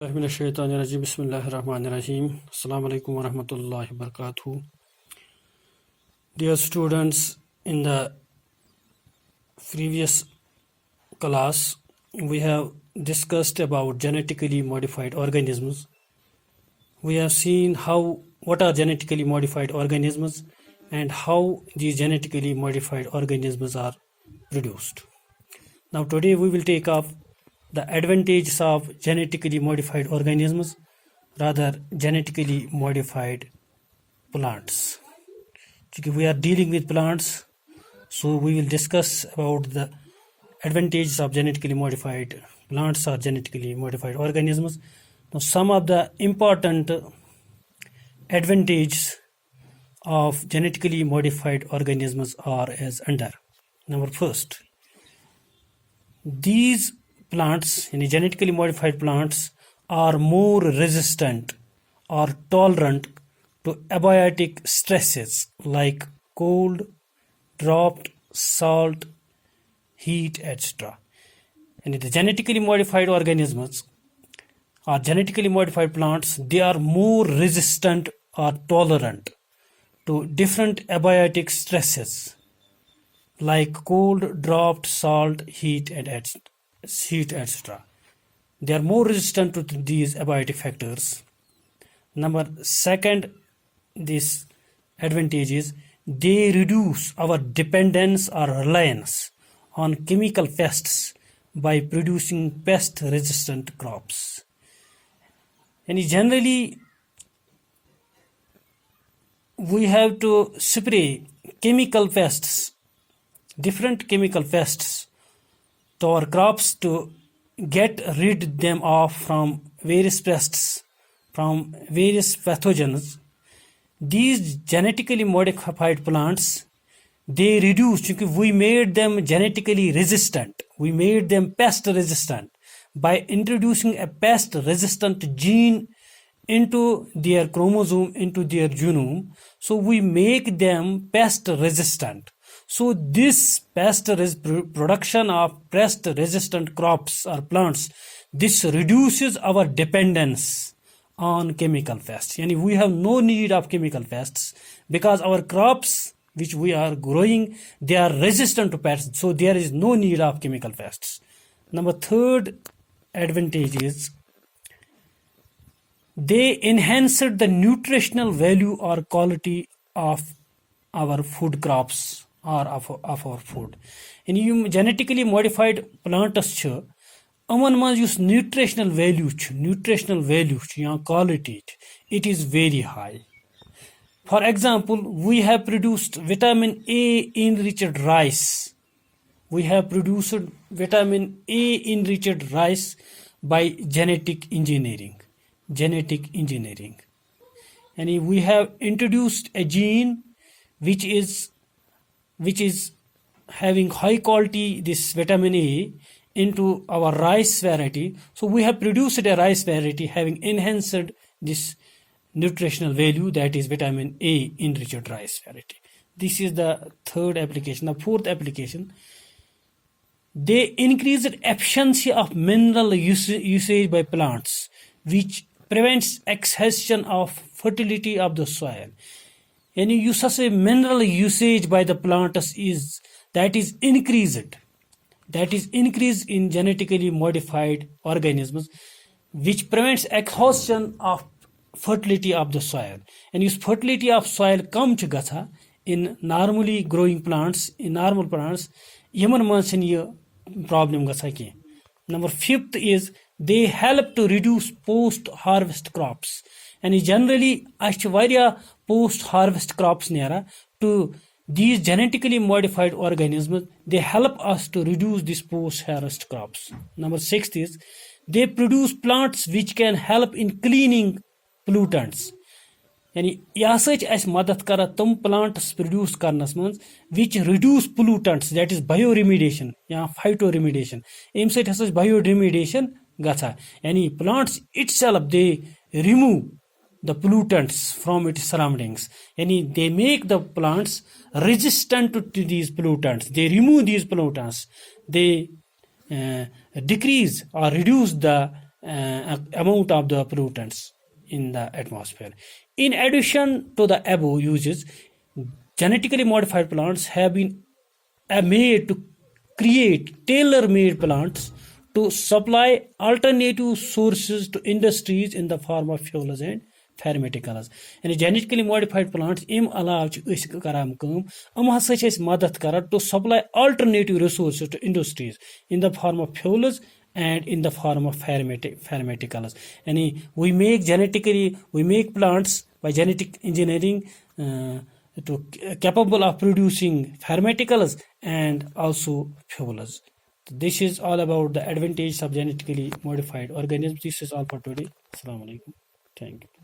Bismillahirrahmanirrahim. Assalamu alaikum wa rahmatullahi wa barakatuh. Dear students, in the previous class, we have discussed about genetically modified organisms. We have seen what are genetically modified organisms and how these genetically modified organisms are produced. Now today we will take up the advantages of genetically modified organisms, rather genetically modified plants. Because we are dealing with plants, so we will discuss about the advantages of genetically modified plants or genetically modified organisms. Now some of the important advantages of genetically modified organisms are as under. Number first, these plants, genetically modified plants, are more resistant or tolerant to abiotic stresses like cold, drought, salt, heat, etc. And the genetically modified organisms or genetically modified plants, they are more resistant or tolerant to different abiotic stresses like cold, drought, salt, heat, and etc. They are more resistant to these abiotic factors. Number second, this advantage is they reduce our dependence or reliance on chemical pests by producing pest-resistant crops. And generally, we have to spray chemical pests, different chemical pests, to our crops to get rid them off from various pests, from various pathogens. These genetically modified plants, they reduce, because we made them genetically resistant, we made them pest resistant by introducing a pest resistant gene into their chromosome, into their genome. So we make them pest resistant. So this production of pest resistant crops or plants, this reduces our dependence on chemical pests. And we have no need of chemical pests because our crops which we are growing, they are resistant to pests. So there is no need of chemical pests. Number third advantage is they enhanced the nutritional value or quality of our food crops or of our food. And you genetically modified plants یِمن منٛز یُس nutritional value یا quality, it is very high. For example, we have produced vitamin A enriched rice. We have produced vitamin A enriched rice by genetic engineering. And we have introduced a gene which is having high quality this vitamin A into our rice variety. So we have produced a rice variety having enhanced this nutritional value, that is vitamin A enriched rice variety. This is the third application. The fourth application, they increased efficiency of mineral usage by plants, which prevents exhaustion of fertility of the soil. And use as a mineral usage by the plants is increased in genetically modified organisms, which prevents exhaustion of fertility of the soil. And use fertility of soil come to gatha in normally growing plants, in normal plants, yaman mansin ye problem gatha ki. Number fifth is they help to reduce post-harvest crops. And generally, post-harvest crops nera to these genetically modified organisms, they help us to reduce these post-harvest crops. Number sixth is they produce plants which can help in cleaning pollutants. Yani yasach as madat kara tum plants produce karnas mans which reduce pollutants, that is bioremediation ya phytoremediation. Emsat has bioremediation gatha. Yani plants itself, they remove the pollutants from its surroundings. And they make the plants resistant to these pollutants. They remove these pollutants. They decrease or reduce the amount of the pollutants in the atmosphere. In addition to the above uses, genetically modified plants have been made to create tailor-made plants to supply alternative sources to industries in the form of fuels and pharmaceuticals. यानी genetically modified plants im alav ch us karam kaam hasa ch madat karan to supply alternative resources to industries in the form of fuels and in the form of pharmaceuticals. यानी we make plants by genetic engineering to capable of producing pharmaceuticals and also fuels. This is all about the advantage of genetically modified organisms. This is all for today. Assalamu alaikum. Thank you.